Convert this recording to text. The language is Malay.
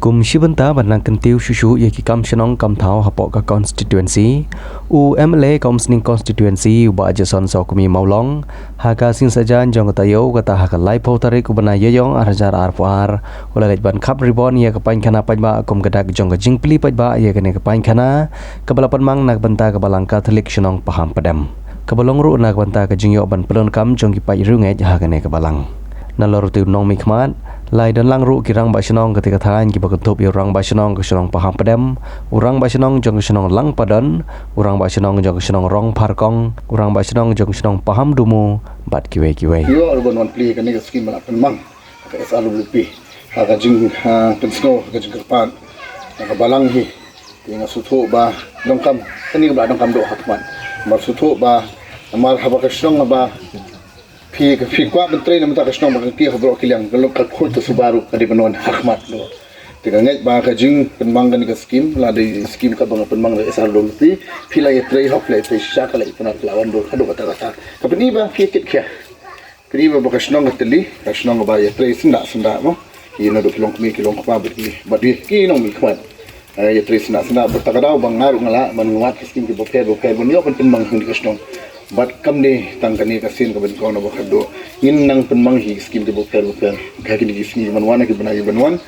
Kum Shibanta banang kentiu susu yaki kam shenong kam thau hapok ka constituency u MLA kom sning constituency u ba jason so kumi maulong haka sing sajan jong tayo kata haka lai pau tarik u bana yeyong arjar arfuar ula lej ban kap ribon ya ka pain kana pajba kom gadak jong ka jingpli pajba ya kene ka pain kana kabalapan mang nak banta ka balang katolik shenong paham padam kabalong ru nak banta ka jingyo ban pelon kam jong ki pai rungai haka ne ka balang nalor tu nong mikmat lai dan lang ru kirang ba shenong ketika thain ki bakentup urang ba shenong ke shenong paham padam urang ba shenong jong shenong lang padan urang ba shenong jong shenong rong parkong urang ba shenong jong shenong paham dumu bat kiwe yo urban one play kan ni skim malak memang ka SRWP ka jing pensno ka jing kerpan ka balang hi tinga sutho ba dongkam kani ba dongkam do hatman mar sutho ba mar haba ka shenong ba fi kwa menteri nama tak kesnong bagi pihak berok kiliang kalau kalkul tu subaru kadi penuan hakmat lo tiga ngai ba ka jing penmang kan ka skim la de skim ka bang penmang le SR lo ti pila ye trei hop le te sha kala ipuna lawan do kadu kata kata ka peni ba fi kit kya peni ba kesnong ka teli kesnong ba ye trei senda mo ina do kilong pa bagi badi ki nong mi kwan ye trei senda bertakadau bang ngaru ngala manuat skim ki boker bonyo penmang hun kesnong bat kam ni tangkani kasin ka ben ko na bakado ngin nang penmang hi skim de boker ka kini skim manwana ki banai banwan